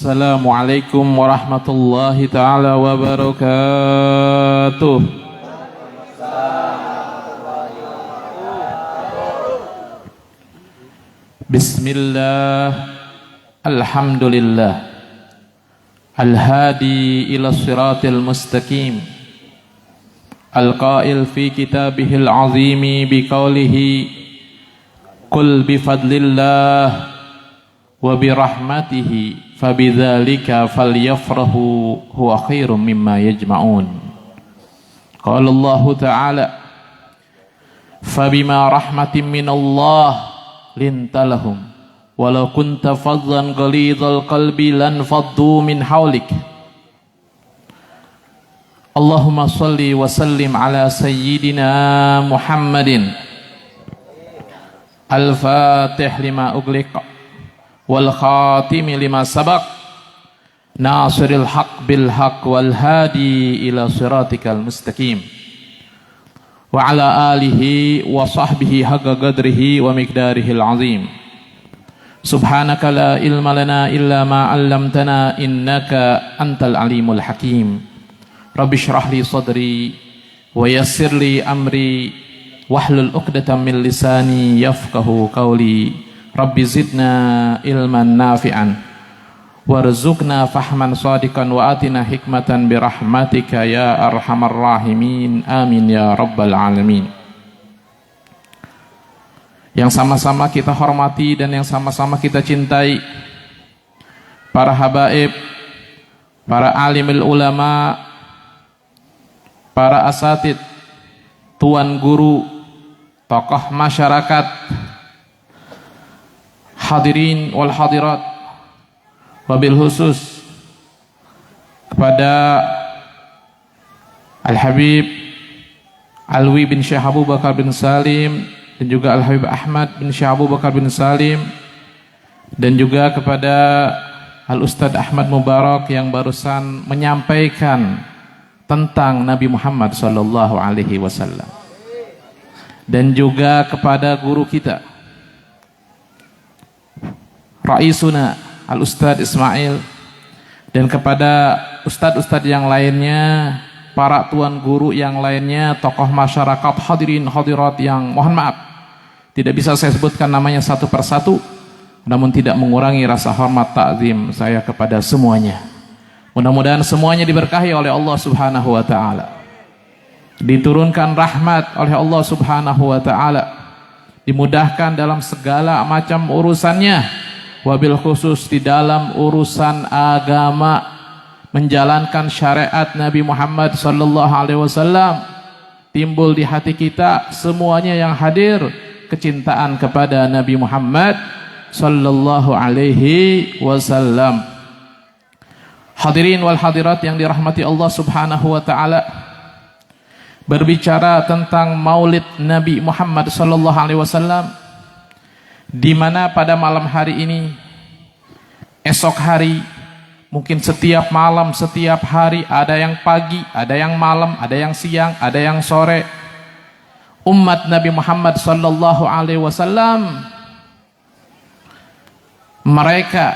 Assalamualaikum warahmatullahi ta'ala wabarakatuh. Bismillah, alhamdulillah, al-hadi ila siratil mustaqim, al-qail fi kitabihil azimi biqaulihi qul bifadlillah wa birahmatihi fabidzalika falyafrahu huwa khairum mimma yajma'un. Qala Allah ta'ala fabima rahmatin minallah lintalahum walau kunta faddan ghalidhal qalbi lan faddu min hawlik. Allahumma salli wa sallim ala sayyidina Muhammadin al-fatih lima ughliqa wal khatimi lima sabaq nasiril haq bil haq wal hadi ila siratikal mustaqim wa ala alihi wa sahbihi haqqa qadrihi wa miqdarihil azim. Subhanaka la ilma lana illa ma 'allamtana innaka antal alimul hakim. Rabbi shrah li sadri wa yassir li amri wahlul 'uqdatam min lisani yafqahu qawli. Rabbi zidna ilman nafi'an warzuqna fahman shadiqan wa atina hikmatan birahmatika ya arhamar rahimin amin ya rabbal alamin. Yang sama-sama kita hormati dan yang sama-sama kita cintai para habaib, para alimul ulama, para asatid, tuan guru, tokoh masyarakat, hadirin wal hadirat, wabil khusus kepada Al-Habib Alwi bin Syekh Abu Bakar bin Salim dan juga Al-Habib Ahmad bin Syekh Abu Bakar bin Salim dan juga kepada Al-Ustadz Ahmad Mubarak yang barusan menyampaikan tentang Nabi Muhammad sallallahu alaihi wasallam, dan juga kepada guru kita Raisuna Al-Ustadz Ismail, dan kepada ustadz-ustadz yang lainnya, para tuan guru yang lainnya, tokoh masyarakat, hadirin hadirat yang mohon maaf tidak bisa saya sebutkan namanya satu persatu, namun tidak mengurangi rasa hormat ta'zim saya kepada semuanya. Mudah-mudahan semuanya diberkahi oleh Allah Subhanahu wa taala, diturunkan rahmat oleh Allah Subhanahu wa taala, dimudahkan dalam segala macam urusannya, wabil khusus di dalam urusan agama, menjalankan syariat Nabi Muhammad sallallahu alaihi wasallam. Timbul di hati kita semuanya yang hadir kecintaan kepada Nabi Muhammad sallallahu alaihi wasallam. Hadirin wal hadirat yang dirahmati Allah Subhanahu wa taala, berbicara tentang Maulid Nabi Muhammad sallallahu alaihi wasallam, di mana pada malam hari ini, esok hari, mungkin setiap malam, setiap hari, ada yang pagi, ada yang malam, ada yang siang, ada yang sore, umat Nabi Muhammad sallallahu alaihi wasallam mereka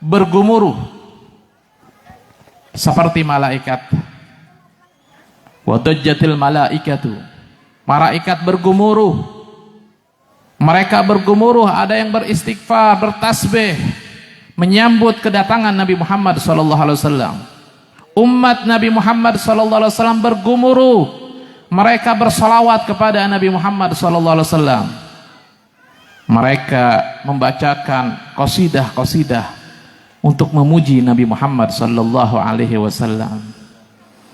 bergemuruh seperti malaikat. Wa dajjatil malaikatu, malaikat bergemuruh. Mereka bergemuruh, ada yang beristighfar, bertasbih, menyambut kedatangan Nabi Muhammad SAW. Umat Nabi Muhammad SAW bergemuruh, mereka bersalawat kepada Nabi Muhammad SAW. Mereka membacakan qasidah-qasidah untuk memuji Nabi Muhammad SAW,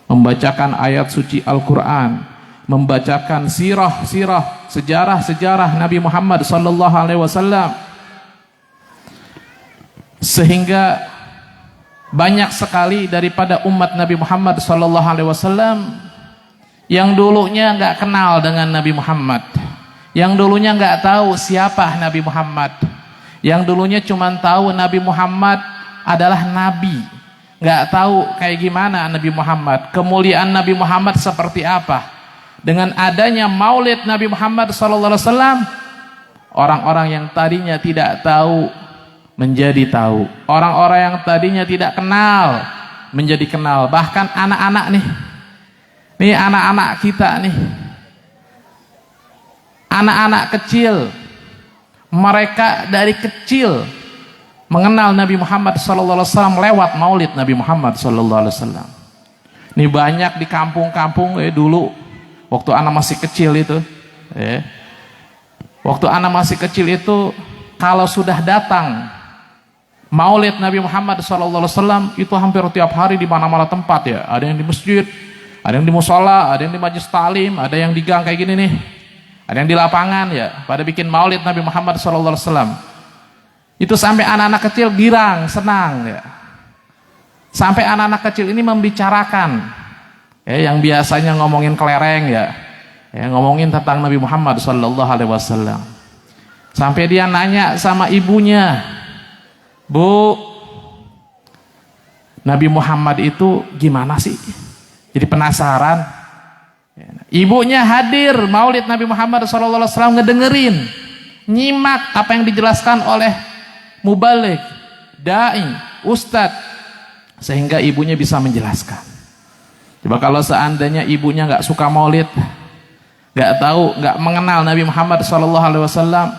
membacakan ayat suci Al-Quran, membacakan sirah-sirah, sejarah-sejarah Nabi Muhammad sallallahu alaihi wasallam, sehingga banyak sekali daripada umat Nabi Muhammad sallallahu alaihi wasallam yang dulunya nggak kenal dengan Nabi Muhammad, yang dulunya nggak tahu siapa Nabi Muhammad, yang dulunya cuma tahu Nabi Muhammad adalah nabi, nggak tahu kayak gimana Nabi Muhammad, kemuliaan Nabi Muhammad seperti apa. Dengan adanya Maulid Nabi Muhammad SAW, orang-orang yang tadinya tidak tahu menjadi tahu. Orang-orang yang tadinya tidak kenal menjadi kenal. Bahkan anak-anak nih anak-anak kita nih, anak-anak kecil, mereka dari kecil mengenal Nabi Muhammad SAW lewat maulid Nabi Muhammad SAW. Ini banyak di kampung-kampung dulu waktu anak masih kecil itu, waktu anak masih kecil itu kalau sudah datang maulid Nabi Muhammad SAW itu hampir tiap hari di mana-mana tempat ya. Ada yang di masjid, ada yang di musola, ada yang di majelis ta'lim, ada yang di gang kayak gini nih, ada yang di lapangan ya. Pada bikin maulid Nabi Muhammad SAW. Itu sampai anak-anak kecil girang, senang ya. Sampai anak-anak kecil ini membicarakan yang biasanya ngomongin kelereng ya, ngomongin tentang Nabi Muhammad SAW. Sampai dia nanya sama ibunya, "Bu, Nabi Muhammad itu gimana sih?" Jadi penasaran. Ibunya hadir maulid Nabi Muhammad SAW, ngedengerin, nyimak apa yang dijelaskan oleh mubaligh, dai, ustadz, sehingga ibunya bisa menjelaskan. Coba kalau seandainya ibunya nggak suka maulid, nggak tahu, nggak mengenal Nabi Muhammad SAW,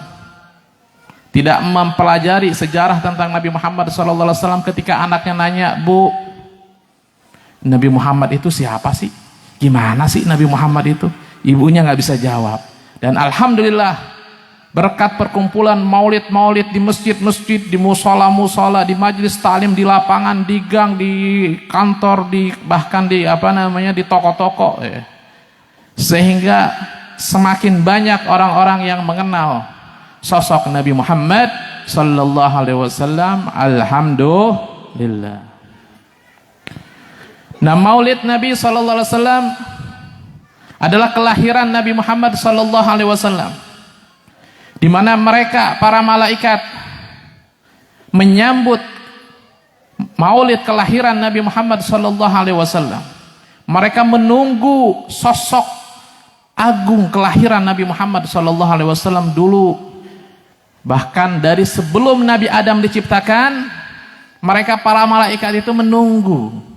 tidak mempelajari sejarah tentang Nabi Muhammad SAW, ketika anaknya nanya, "Bu, Nabi Muhammad itu siapa sih? Gimana sih Nabi Muhammad itu?" Ibunya nggak bisa jawab. Dan alhamdulillah berkat perkumpulan maulid-maulid di masjid-masjid, di musola-musola, di majelis ta'lim, di lapangan, di gang, di kantor, bahkan di di toko-toko ya. Sehingga semakin banyak orang-orang yang mengenal sosok Nabi Muhammad sallallahu alaihi wasallam. Alhamdulillah. Nah, maulid Nabi sallallahu alaihi wasallam adalah kelahiran Nabi Muhammad sallallahu alaihi wasallam, di mana mereka para malaikat menyambut maulid kelahiran Nabi Muhammad sallallahu alaihi wasallam. Mereka menunggu sosok agung kelahiran Nabi Muhammad sallallahu alaihi wasallam dulu. Bahkan dari sebelum Nabi Adam diciptakan, mereka para malaikat itu menunggu.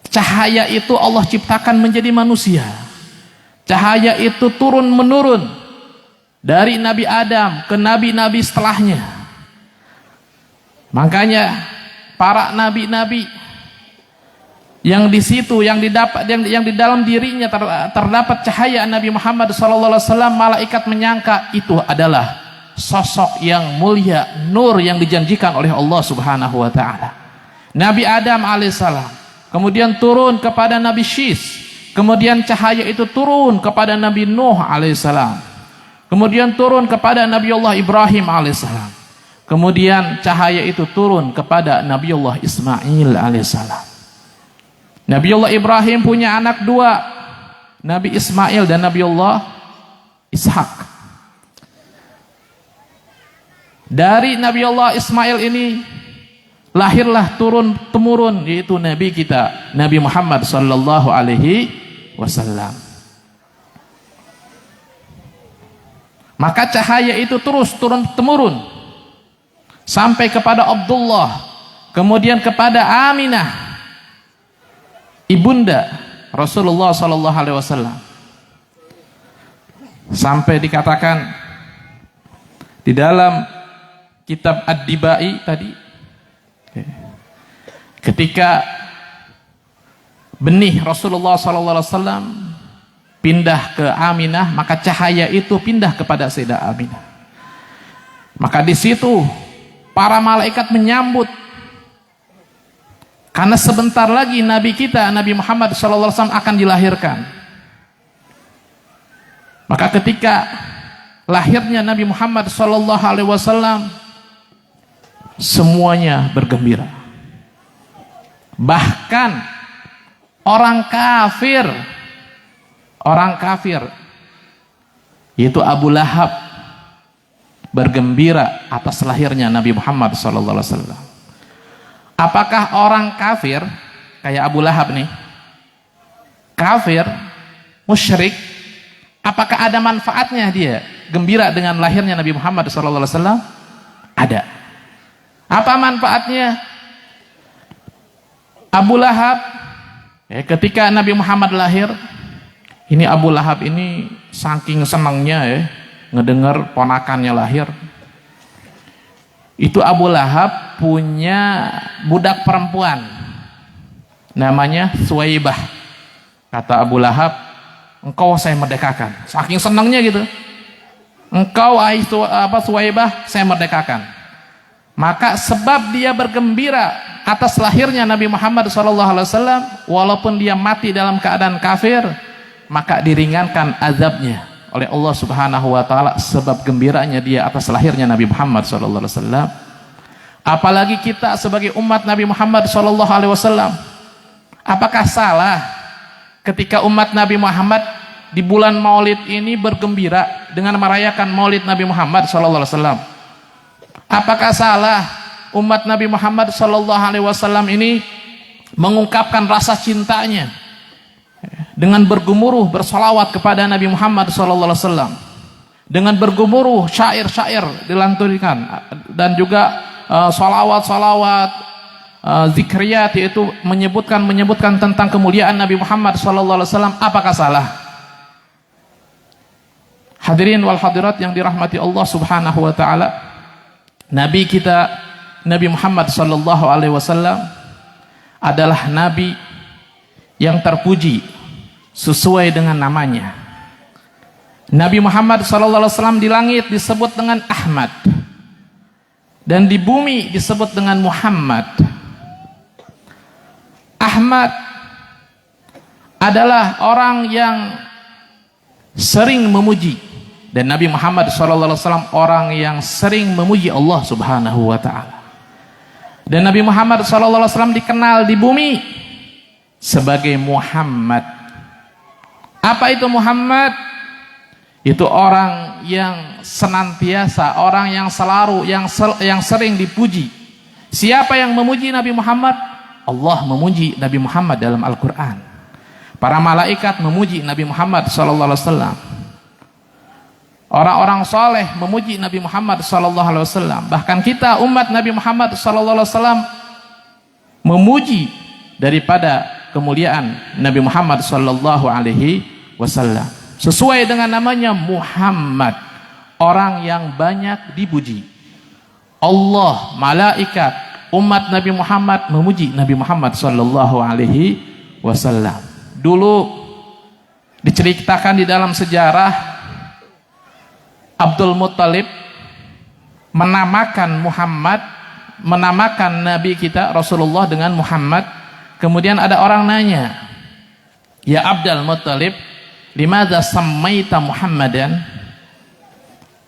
Cahaya itu Allah ciptakan menjadi manusia. Cahaya itu turun menurun dari Nabi Adam ke nabi-nabi setelahnya. Makanya para nabi-nabi yang di situ, yang di dalam dirinya terdapat cahaya Nabi Muhammad SAW, malaikat menyangka itu adalah sosok yang mulia, nur yang dijanjikan oleh Allah Subhanahu wa taala. Nabi Adam alaihissalam kemudian turun kepada Nabi Syis, kemudian cahaya itu turun kepada Nabi Nuh alaihissalam, kemudian turun kepada Nabi Allah Ibrahim alaihissalam, kemudian cahaya itu turun kepada Nabi Allah Ismail alaihissalam. Nabi Allah Ibrahim punya anak dua, Nabi Ismail dan Nabi Allah Ishak. Dari Nabi Allah Ismail ini lahirlah turun temurun, yaitu Nabi kita Nabi Muhammad sallallahu alaihi wasallam. Maka cahaya itu terus turun temurun sampai kepada Abdullah, kemudian kepada Aminah, ibunda Rasulullah sallallahu alaihi wasallam, sampai dikatakan di dalam kitab Ad-Dibai tadi, ketika benih Rasulullah SAW pindah ke Aminah, maka cahaya itu pindah kepada Sayyidah Aminah. Maka di situ para malaikat menyambut, karena sebentar lagi Nabi kita Nabi Muhammad SAW akan dilahirkan. Maka ketika lahirnya Nabi Muhammad SAW, semuanya bergembira. Bahkan orang kafir yaitu Abu Lahab bergembira atas lahirnya Nabi Muhammad SAW. Apakah orang kafir kayak Abu Lahab nih, kafir, musyrik, apakah ada manfaatnya dia gembira dengan lahirnya Nabi Muhammad SAW? Ada. Apa manfaatnya? Abu Lahab, ketika Nabi Muhammad lahir, ini Abu Lahab ini saking senangnya ngedengar ponakannya lahir. Itu Abu Lahab punya budak perempuan namanya Suwaibah. Kata Abu Lahab, engkau saya merdekakan. Saking senangnya gitu. Engkau Suwaibah saya merdekakan. Maka sebab dia bergembira atas lahirnya Nabi Muhammad SAW, walaupun dia mati dalam keadaan kafir, maka diringankan azabnya oleh Allah Subhanahu wa taala sebab gembiranya dia atas lahirnya Nabi Muhammad SAW. Apalagi kita sebagai umat Nabi Muhammad SAW, apakah salah ketika umat Nabi Muhammad di bulan Maulid ini bergembira dengan merayakan Maulid Nabi Muhammad SAW? Apakah salah umat Nabi Muhammad SAW ini mengungkapkan rasa cintanya dengan bergemuruh bersolawat kepada Nabi Muhammad SAW, dengan bergemuruh syair-syair dilantunkan, dan juga solawat-solawat zikriyat, yaitu menyebutkan tentang kemuliaan Nabi Muhammad SAW? Apakah salah? Hadirin wal hadirat yang dirahmati Allah Subhanahu wa taala, Nabi kita Nabi Muhammad SAW adalah Nabi yang terpuji sesuai dengan namanya. Nabi Muhammad SAW di langit disebut dengan Ahmad, dan di bumi disebut dengan Muhammad. Ahmad adalah orang yang sering memuji, dan Nabi Muhammad SAW orang yang sering memuji Allah Subhanahu wa taala. Dan Nabi Muhammad SAW dikenal di bumi sebagai Muhammad. Apa itu Muhammad? Itu orang yang senantiasa, orang yang selalu, yang sering dipuji. Siapa yang memuji Nabi Muhammad? Allah memuji Nabi Muhammad dalam Al-Quran. Para malaikat memuji Nabi Muhammad SAW. Orang-orang soleh memuji Nabi Muhammad SAW. Bahkan kita umat Nabi Muhammad SAW memuji daripada kemuliaan Nabi Muhammad SAW. Sesuai dengan namanya Muhammad, orang yang banyak dipuji. Allah, malaikat, umat Nabi Muhammad memuji Nabi Muhammad SAW. Dulu diceritakan di dalam sejarah, Abdul Muttalib menamakan Nabi kita Rasulullah dengan Muhammad. Kemudian ada orang nanya, ya Abdul Muttalib, limadza sammaita Muhammadan?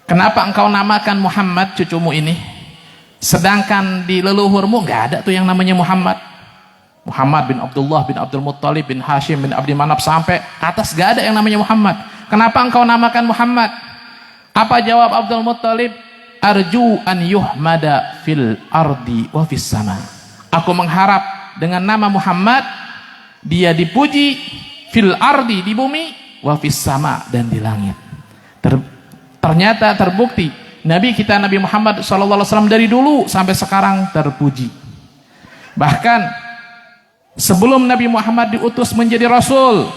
Kenapa engkau namakan Muhammad cucumu ini? Sedangkan di leluhurmu nggak ada tuh yang namanya Muhammad. Muhammad bin Abdullah bin Abdul Muttalib bin Hashim bin Abdi Manaf sampai atas nggak ada yang namanya Muhammad. Kenapa engkau namakan Muhammad? Apa jawab Abdul Muttalib? Arju an yuhmada fil ardi wa fis sama. Aku mengharap dengan nama Muhammad dia dipuji fil ardi, di bumi, wa fis sama, dan di langit. Ternyata terbukti Nabi kita Nabi Muhammad SAW dari dulu sampai sekarang terpuji. Bahkan sebelum Nabi Muhammad diutus menjadi Rasul,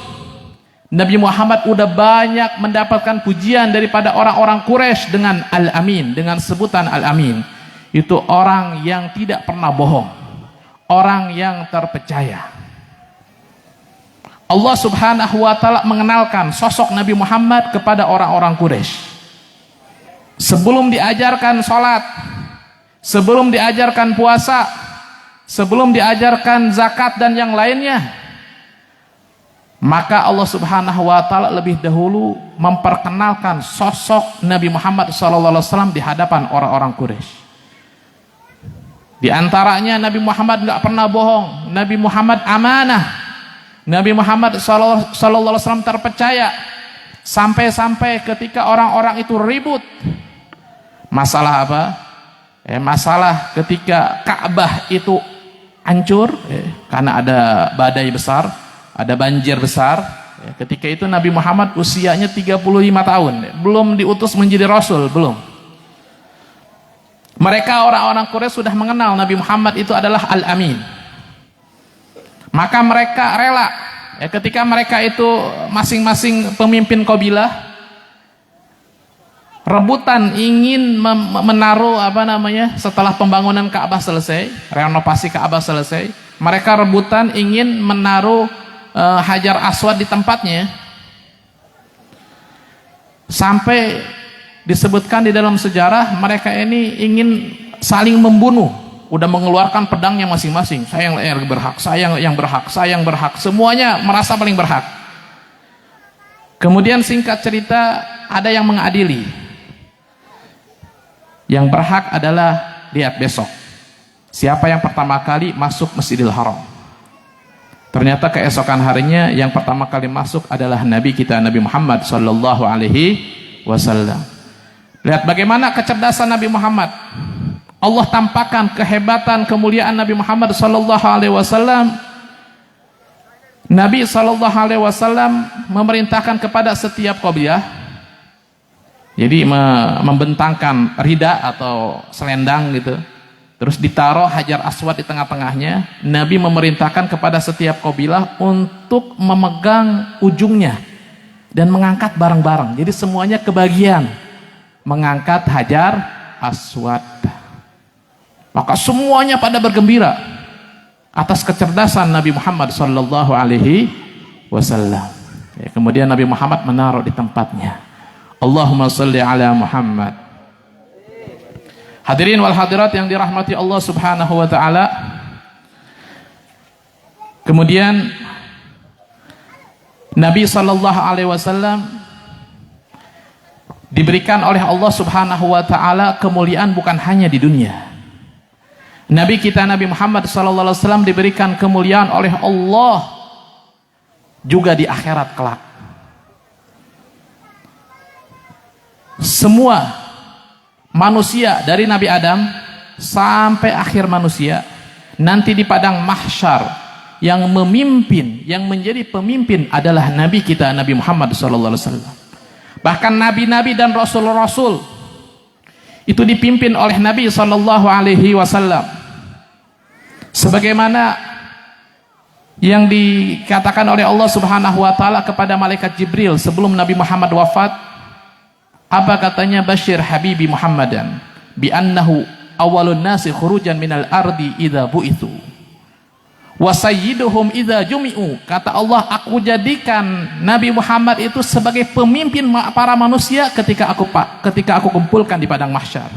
Nabi Muhammad udah banyak mendapatkan pujian daripada orang-orang Quraisy dengan Al-Amin, dengan sebutan Al-Amin. Itu orang yang tidak pernah bohong, orang yang terpercaya. Allah Subhanahu wa taala mengenalkan sosok Nabi Muhammad kepada orang-orang Quraisy. Sebelum diajarkan salat, sebelum diajarkan puasa, sebelum diajarkan zakat dan yang lainnya, maka Allah Subhanahu wa taala lebih dahulu memperkenalkan sosok Nabi Muhammad SAW di hadapan orang-orang Quraisy. Di antaranya Nabi Muhammad nggak pernah bohong, Nabi Muhammad amanah, Nabi Muhammad SAW terpercaya, sampai-sampai ketika orang-orang itu ribut masalah apa? Masalah ketika Ka'bah itu hancur karena ada badai besar, ada banjir besar. Ketika itu Nabi Muhammad usianya 35 tahun, belum diutus menjadi Rasul, belum. Mereka orang-orang Quraisy sudah mengenal Nabi Muhammad itu adalah Al-Amin. Maka mereka rela, ya, ketika mereka itu masing-masing pemimpin kabilah rebutan ingin menaruh setelah pembangunan Ka'bah selesai, renovasi Ka'bah selesai, mereka rebutan ingin menaruh Hajar Aswad di tempatnya. Sampai disebutkan di dalam sejarah mereka ini ingin saling membunuh, udah mengeluarkan pedangnya masing-masing. Saya yang berhak, saya yang berhak, saya yang berhak, semuanya merasa paling berhak. Kemudian singkat cerita ada yang mengadili. Yang berhak adalah lihat besok siapa yang pertama kali masuk Masjidil Haram. Ternyata keesokan harinya yang pertama kali masuk adalah Nabi kita, Nabi Muhammad sallallahu alaihi wasallam. Lihat bagaimana kecerdasan Nabi Muhammad. Allah tampakkan kehebatan, kemuliaan Nabi Muhammad sallallahu alaihi wasallam. Nabi sallallahu alaihi wasallam memerintahkan kepada setiap qabilah, jadi membentangkan rida atau selendang gitu, terus ditaruh Hajar Aswad di tengah-tengahnya. Nabi memerintahkan kepada setiap kabilah untuk memegang ujungnya dan mengangkat bareng-bareng. Jadi semuanya kebagian mengangkat Hajar Aswad. Maka semuanya pada bergembira atas kecerdasan Nabi Muhammad sallallahu alaihi wasallam. Kemudian Nabi Muhammad menaruh di tempatnya. Allahumma salli ala Muhammad. Hadirin wal hadirat yang dirahmati Allah subhanahu wa ta'ala. Kemudian Nabi sallallahu alaihi wasallam diberikan oleh Allah subhanahu wa ta'ala kemuliaan bukan hanya di dunia. Nabi kita Nabi Muhammad sallallahu alaihi wasallam diberikan kemuliaan oleh Allah juga di akhirat kelak. Semua manusia dari Nabi Adam sampai akhir manusia nanti di padang mahsyar yang memimpin, yang menjadi pemimpin adalah Nabi kita Nabi Muhammad SAW. Bahkan nabi-nabi dan rasul-rasul itu dipimpin oleh Nabi SAW. Sebagaimana yang dikatakan oleh Allah Subhanahu wa taala kepada malaikat Jibril sebelum Nabi Muhammad wafat. Apa katanya? Basyir habibi Muhammadan bi annahu awwalun nasi khurujan minal ardi idza bu'itsu wa sayyiduhum idza jumi'u. Kata Allah, aku jadikan Nabi Muhammad itu sebagai pemimpin para manusia ketika aku kumpulkan di padang mahsyar.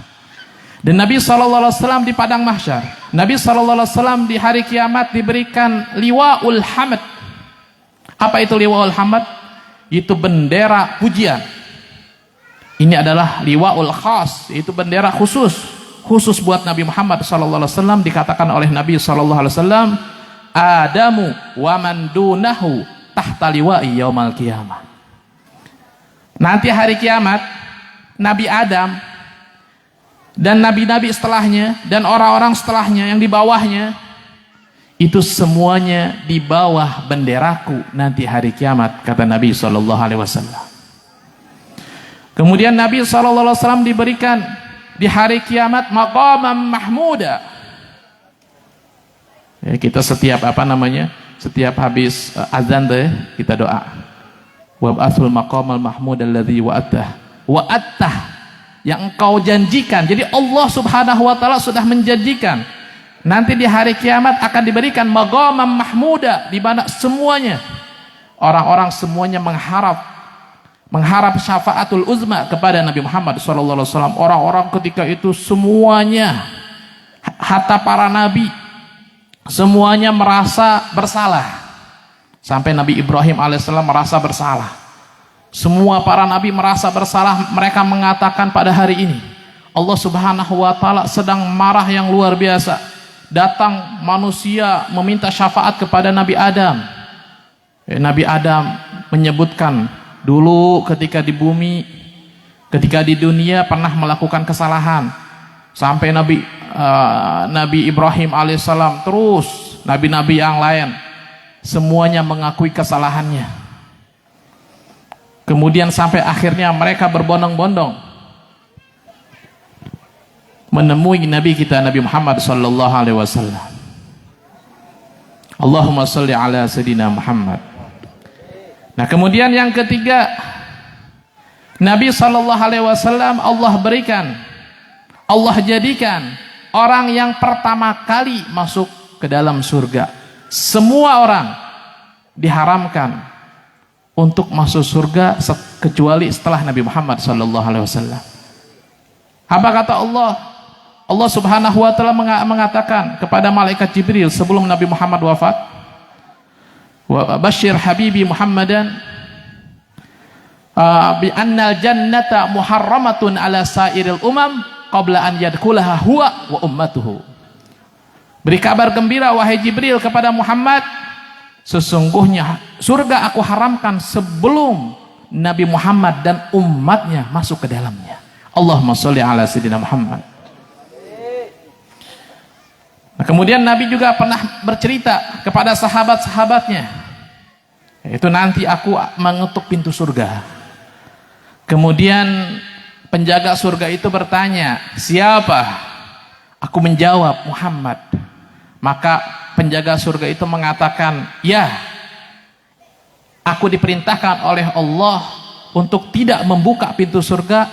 Dan Nabi SAW di padang mahsyar, Nabi SAW di hari kiamat diberikan liwaul hamd. Apa itu liwaul hamd? Itu bendera pujian. Ini adalah liwaul khas, itu bendera khusus buat Nabi Muhammad SAW. Dikatakan oleh Nabi SAW, Adamu wa man dunahu tahta liwa'i yaumal qiyamah. Nanti hari kiamat Nabi Adam dan nabi-nabi setelahnya dan orang-orang setelahnya yang di bawahnya itu semuanya di bawah benderaku nanti hari kiamat, kata Nabi SAW. Kemudian Nabi SAW diberikan di hari kiamat maqamam mahmuda. Ya, kita setiap setiap habis azan deh kita doa. Wab'atsul maqamal mahmud alladzi wa'attah, yang engkau janjikan. Jadi Allah Subhanahu wa taala sudah menjanjikan nanti di hari kiamat akan diberikan maqamam mahmuda, di mana semuanya orang-orang semuanya mengharap syafaatul uzma kepada Nabi Muhammad SAW. Orang-orang ketika itu semuanya, hatta para nabi, semuanya merasa bersalah. Sampai Nabi Ibrahim alaihissalam merasa bersalah. Semua para nabi merasa bersalah. Mereka mengatakan pada hari ini Allah Subhanahu wa ta'ala sedang marah yang luar biasa. Datang manusia meminta syafaat kepada Nabi Adam. Nabi Adam menyebutkan, dulu ketika di bumi, ketika di dunia pernah melakukan kesalahan. Sampai Nabi Ibrahim alaihissalam, terus nabi-nabi yang lain semuanya mengakui kesalahannya. Kemudian sampai akhirnya mereka berbondong-bondong menemui Nabi kita Nabi Muhammad sallallahu alaihi wasallam. Allahumma shalli ala sayidina Muhammad. Nah, kemudian yang ketiga, Nabi sallallahu alaihi wasallam Allah berikan, Allah jadikan orang yang pertama kali masuk ke dalam surga. Semua orang diharamkan untuk masuk surga kecuali setelah Nabi Muhammad sallallahu alaihi wasallam. Apa kata Allah? Allah Subhanahu wa taala mengatakan kepada malaikat Jibril sebelum Nabi Muhammad wafat, wa basyir habibi Muhammadan bi annal jannata muharramatun ala sairil umam qabla an yadkhulaha huwa wa ummatuhu. Beri kabar gembira wahai Jibril kepada Muhammad, sesungguhnya surga aku haramkan sebelum Nabi Muhammad dan umatnya masuk ke dalamnya. Allahumma sholli ala sayyidina Muhammad. Nah, kemudian Nabi juga pernah bercerita kepada sahabat-sahabatnya, yaitu nanti aku mengetuk pintu surga. Kemudian penjaga surga itu bertanya, siapa? Aku menjawab, Muhammad. Maka penjaga surga itu mengatakan, ya, aku diperintahkan oleh Allah untuk tidak membuka pintu surga,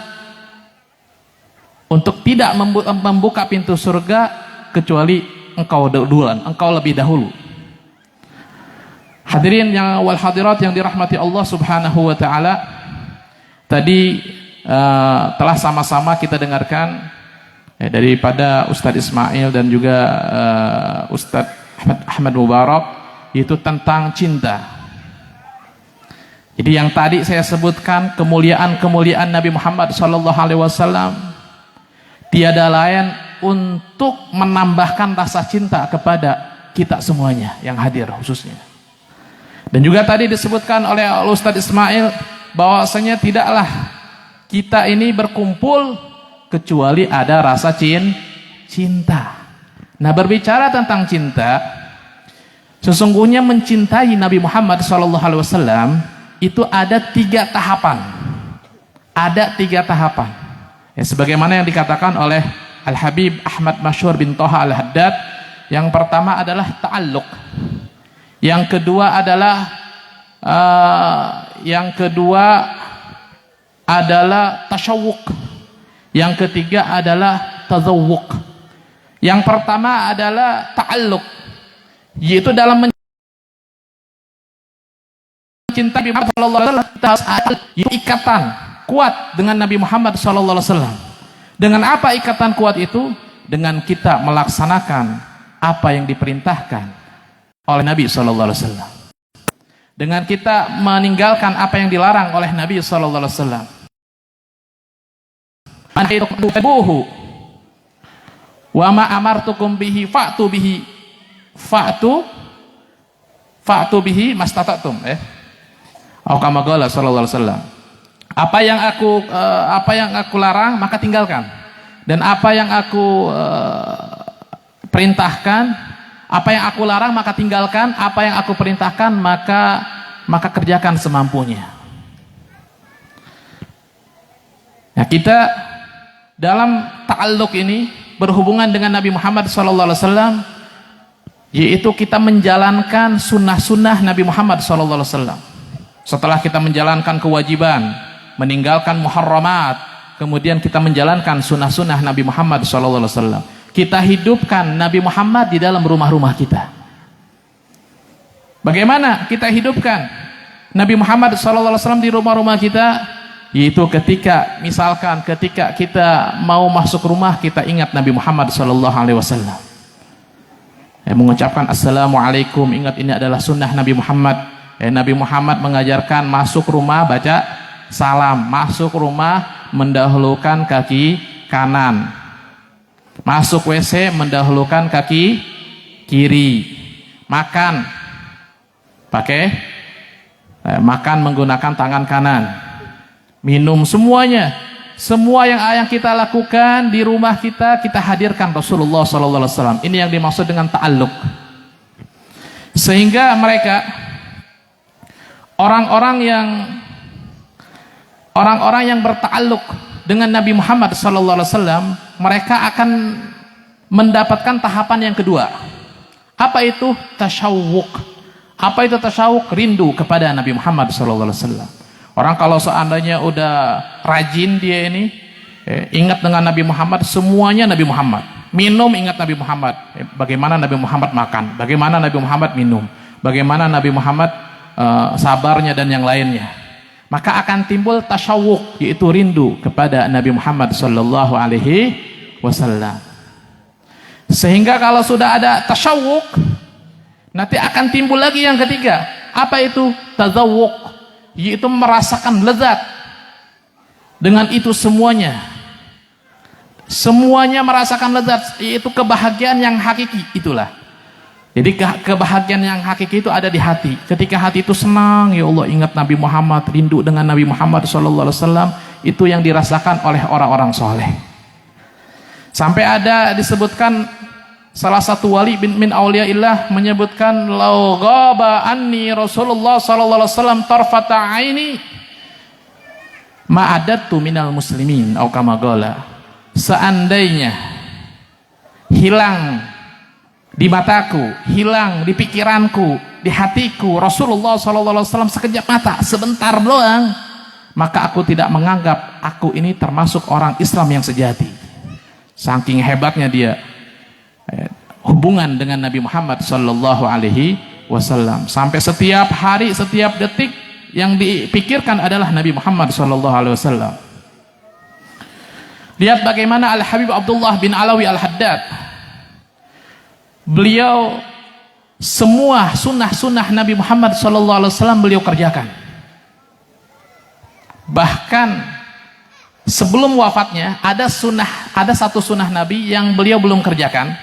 untuk tidak membuka pintu surga kecuali engkau duluan, engkau lebih dahulu. Hadirin yang wal hadirat yang dirahmati Allah Subhanahu wa taala, tadi telah sama-sama kita dengarkan daripada Ustadz Ismail dan juga Ustadz Ahmad Mubarak, yaitu tentang cinta. Jadi yang tadi saya sebutkan kemuliaan Nabi Muhammad SAW tiada lain untuk menambahkan rasa cinta kepada kita semuanya yang hadir khususnya. Dan juga tadi disebutkan oleh Ustadz Ismail bahwasanya tidaklah kita ini berkumpul kecuali ada rasa cinta. Nah, berbicara tentang cinta, sesungguhnya mencintai Nabi Muhammad SAW itu ada 3 tahapan. Ada 3 tahapan. Ya, sebagaimana yang dikatakan oleh Al-Habib Ahmad Masyhur bin Thaha Al-Haddad, yang pertama adalah ta'alluq. Yang kedua adalah tasyawuq. Yang ketiga adalah tazawwuq. Yang pertama adalah ta'alluq, yaitu dalam mencintai Nabi Muhammad sallallahu alaihi wasallam ikatan kuat dengan Nabi Muhammad sallallahu alaihi wasallam. Dengan apa ikatan kuat itu? Dengan kita melaksanakan apa yang diperintahkan oleh Nabi sallallahu alaihi wasallam. Dengan kita meninggalkan apa yang dilarang oleh Nabi sallallahu alaihi wasallam. Antubuhu wa ma amartukum bihi fa'tu bihi mastata'tum, atau kama qala sallallahu alaihi wasallam. Apa yang aku larang maka tinggalkan, dan apa yang aku perintahkan, apa yang aku larang maka tinggalkan, apa yang aku perintahkan maka kerjakan semampunya. Nah, kita dalam ta'alluq ini berhubungan dengan Nabi Muhammad SAW, yaitu kita menjalankan sunnah-sunnah Nabi Muhammad SAW. Setelah kita menjalankan kewajiban, meninggalkan muharramat, kemudian kita menjalankan sunnah-sunnah Nabi Muhammad SAW. Kita hidupkan Nabi Muhammad di dalam rumah-rumah kita. Bagaimana kita hidupkan Nabi Muhammad SAW di rumah-rumah kita? Yaitu misalkan ketika kita mau masuk rumah, kita ingat Nabi Muhammad SAW. Mengucapkan Assalamualaikum, ingat ini adalah sunnah Nabi Muhammad. Nabi Muhammad mengajarkan masuk rumah baca salam, masuk rumah mendahulukan kaki kanan, masuk WC mendahulukan kaki kiri, makan menggunakan tangan kanan, minum, semuanya, semua yang kita lakukan di rumah kita hadirkan Rasulullah SAW. Ini yang dimaksud dengan ta'alluq. Sehingga mereka orang-orang yang berta'alluq dengan Nabi Muhammad SAW, mereka akan mendapatkan tahapan yang kedua. Apa itu tasyawuk? Apa itu tasyawuk? Rindu kepada Nabi Muhammad SAW. Orang kalau seandainya udah rajin dia ini, ingat dengan Nabi Muhammad, semuanya Nabi Muhammad. Minum ingat Nabi Muhammad. Bagaimana Nabi Muhammad makan, bagaimana Nabi Muhammad minum, bagaimana Nabi Muhammad sabarnya dan yang lainnya. Maka akan timbul tasyawuk, yaitu rindu kepada Nabi Muhammad SAW. Sehingga kalau sudah ada tasyawuk, nanti akan timbul lagi yang ketiga. Apa itu? Tazawuk, yaitu merasakan lezat dengan itu semuanya. Semuanya merasakan lezat, yaitu kebahagiaan yang hakiki. Itulah. Jadi kebahagiaan yang hakiki itu ada di hati. Ketika hati itu senang, ya Allah ingat Nabi Muhammad, rindu dengan Nabi Muhammad SAW, itu yang dirasakan oleh orang-orang soleh. Sampai ada disebutkan salah satu wali min auliyaillah menyebutkan, lau ghaba anni Rasulullah SAW tarfata aini ma'adattu minal muslimin au kama qala. Seandainya hilang di mataku, hilang di pikiranku, di hatiku Rasulullah SAW sekejap mata, sebentar doang, maka aku tidak menganggap aku ini termasuk orang Islam yang sejati. Saking hebatnya dia hubungan dengan Nabi Muhammad SAW. Sampai setiap hari, setiap detik yang dipikirkan adalah Nabi Muhammad SAW. Lihat bagaimana Al-Habib Abdullah bin Alawi Al-Haddad. Beliau semua sunnah-sunnah Nabi Muhammad SAW beliau kerjakan. Bahkan sebelum wafatnya ada satu sunnah Nabi yang beliau belum kerjakan.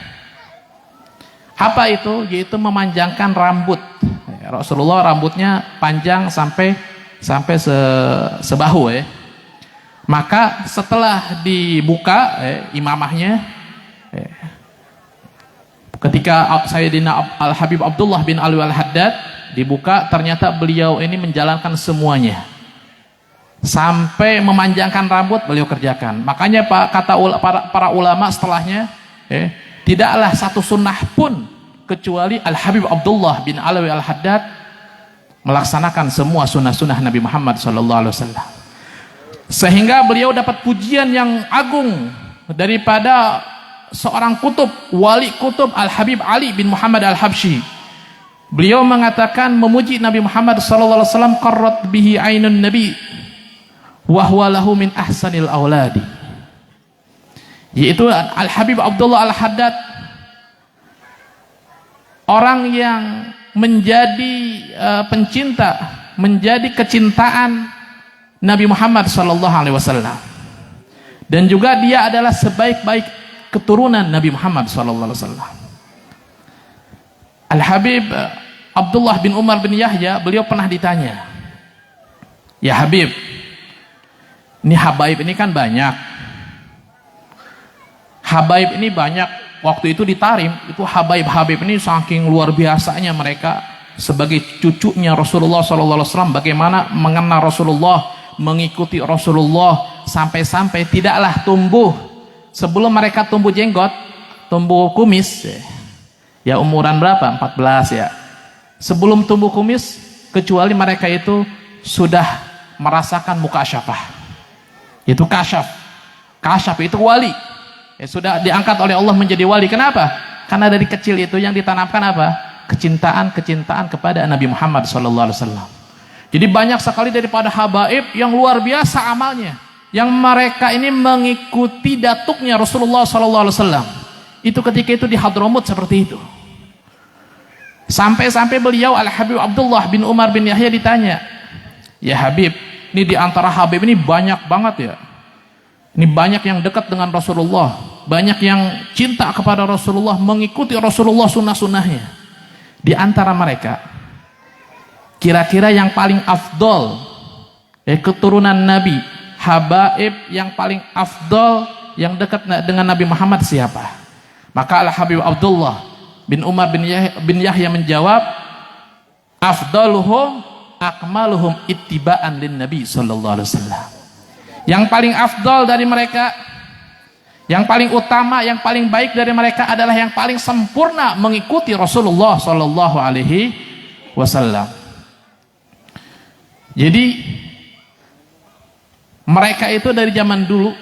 Apa itu? Yaitu memanjangkan rambut. Rasulullah rambutnya panjang sampai sebahu. Maka setelah dibuka imamahnya, ketika Sayyidina Al-Habib Abdullah bin Alawi Al-Haddad dibuka, ternyata beliau ini menjalankan semuanya. Sampai memanjangkan rambut beliau kerjakan. Makanya kata para ulama setelahnya, tidaklah satu sunnah pun kecuali Al-Habib Abdullah bin Alawi Al-Haddad melaksanakan semua sunnah-sunnah Nabi Muhammad SAW. Sehingga beliau dapat pujian yang agung daripada seorang kutub, wali kutub Al-Habib Ali bin Muhammad Al-Habsyi. Beliau mengatakan memuji Nabi Muhammad SAW, qarrat bihi ainun nabi wa huwa lahu min ahsanil auladi. Yaitu Al-Habib Abdullah Al-Haddad, orang yang menjadi pencinta, menjadi kecintaan Nabi Muhammad SAW. Dan juga dia adalah sebaik-baik keturunan Nabi Muhammad SAW. Al-Habib Abdullah bin Umar bin Yahya, beliau pernah ditanya, ya Habib, ini habaib ini kan banyak. Habaib ini banyak. Waktu itu di Tarim, itu habaib-habib ini saking luar biasanya mereka sebagai cucunya Rasulullah SAW, bagaimana mengenal Rasulullah, mengikuti Rasulullah, sampai-sampai tidaklah tumbuh sebelum mereka tumbuh jenggot, tumbuh kumis. Ya umuran berapa? 14 ya. Sebelum tumbuh kumis, kecuali mereka itu sudah merasakan mukasyafah. Itu kasyaf. Kasyaf itu wali. Sudah diangkat oleh Allah menjadi wali. Kenapa? Karena dari kecil itu yang ditanamkan apa? Kecintaan kepada Nabi Muhammad SAW. Jadi banyak sekali daripada habaib yang luar biasa amalnya, yang mereka ini mengikuti datuknya Rasulullah SAW. Itu ketika itu di Hadramut seperti itu. Sampai-sampai beliau Al-Habib Abdullah bin Umar bin Yahya ditanya, ya Habib, ini di antara habib ini banyak banget ya. Ini banyak yang dekat dengan Rasulullah, banyak yang cinta kepada Rasulullah, mengikuti Rasulullah sunnah-sunnahnya. Di antara mereka, kira-kira yang paling afdol, keturunan Nabi, habaib yang paling afdol, yang dekat dengan Nabi Muhammad siapa? Maka Al-Habib Abdullah bin Umar bin Yahya menjawab, afdaluhum akmaluhum ittiba'an lin Nabi sallallahu alaihi wasallam. Yang paling afdal dari mereka, Yang paling utama, yang paling baik dari mereka adalah yang paling sempurna mengikuti Rasulullah Sallallahu Alaihi Wasallam. Jadi mereka itu dari zaman dulu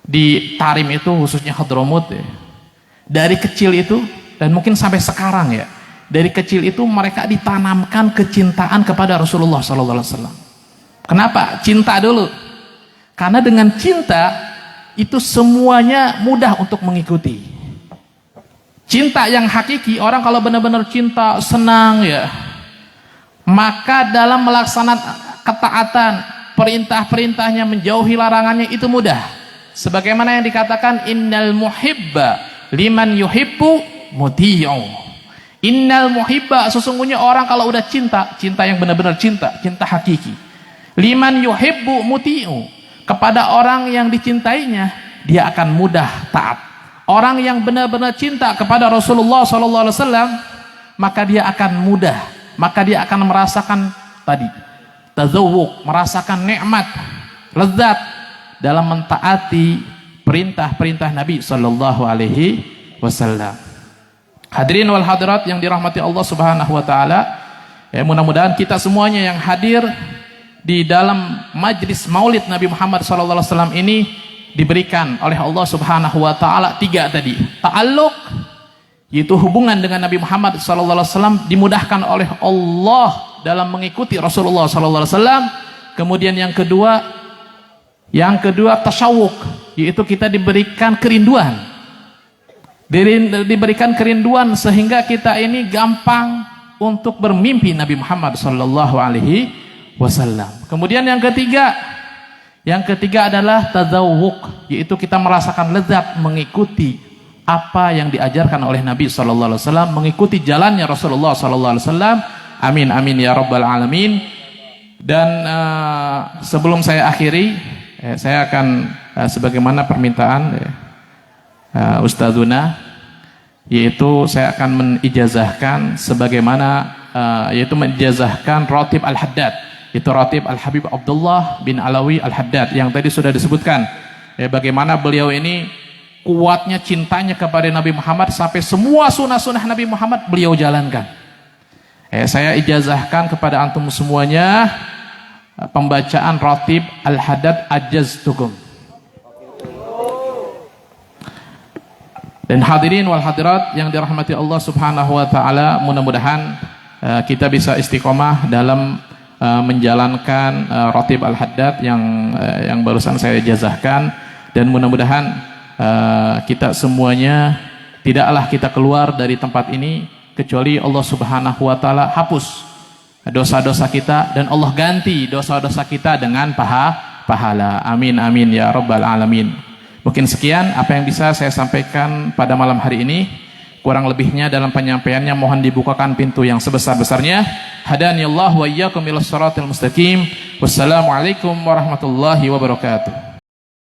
di Tarim itu, khususnya Hadramut, dari kecil itu dan mungkin sampai sekarang ya, dari kecil itu mereka ditanamkan kecintaan kepada Rasulullah Sallallahu Alaihi Wasallam. Kenapa? Cinta dulu. Karena dengan cinta itu semuanya mudah untuk mengikuti. Cinta yang hakiki, orang kalau benar-benar cinta, senang ya, maka dalam melaksanakan ketaatan, perintah-perintahnya, menjauhi larangannya itu mudah. Sebagaimana yang dikatakan, innal muhibba liman yuhibbu muti'u. Innal muhibba, sesungguhnya orang kalau udah cinta, cinta yang benar-benar cinta, cinta hakiki, liman yuhibbu muti'u, kepada orang yang dicintainya dia akan mudah taat. Orang yang benar-benar cinta kepada Rasulullah Sallallahu Alaihi Wasallam, maka dia akan mudah, maka dia akan merasakan tadi tazawwuq, merasakan nikmat, lezat dalam mentaati perintah-perintah Nabi Sallallahu Alaihi Wasallam. Hadirin wal hadirat yang dirahmati Allah Subhanahu Wa Taala, ya, mudah-mudahan kita semuanya yang hadir di dalam majlis maulid Nabi Muhammad SAW ini diberikan oleh Allah Subhanahu Wa Taala 3 tadi. Ta'alluq, yaitu hubungan dengan Nabi Muhammad SAW, dimudahkan oleh Allah dalam mengikuti Rasulullah SAW. Kemudian yang kedua tasyawuq, yaitu kita diberikan kerinduan, diberikan kerinduan sehingga kita ini gampang untuk bermimpi Nabi Muhammad SAW. Kemudian yang ketiga adalah tadzawuq, yaitu kita merasakan lezat mengikuti apa yang diajarkan oleh Nabi Sallallahu Alaihi Wasallam, mengikuti jalannya Rasulullah Sallallahu Alaihi Wasallam. Amin amin ya rabbal alamin. Dan sebelum saya akhiri, saya akan sebagaimana permintaan Ustadzuna, yaitu saya akan menijazahkan sebagaimana yaitu menijazahkan Ratib Al-Haddad. Itu Ratib Al-Habib Abdullah bin Alawi Al-Haddad yang tadi sudah disebutkan, bagaimana beliau ini kuatnya cintanya kepada Nabi Muhammad sampai semua sunnah-sunnah Nabi Muhammad beliau jalankan. Saya ijazahkan kepada antum semuanya pembacaan Ratib Al-Haddad Ajaztukum. Dan hadirin wal hadirat yang dirahmati Allah Subhanahu Wa Taala, mudah-mudahan kita bisa istiqomah dalam menjalankan Ratib Al-Haddad yang barusan saya ijazahkan, dan mudah-mudahan kita semuanya tidaklah kita keluar dari tempat ini kecuali Allah Subhanahu Wa Taala hapus dosa-dosa kita dan Allah ganti dosa-dosa kita dengan pahala. Amin amin ya rabbal alamin. Mungkin sekian apa yang bisa saya sampaikan pada malam hari ini. Kurang lebihnya dalam penyampaiannya mohon dibukakan pintu yang sebesar-besarnya. Hadaniyallahu wa iyyakum ila shiratal mustaqim. Wassalamualaikum warahmatullahi wabarakatuh.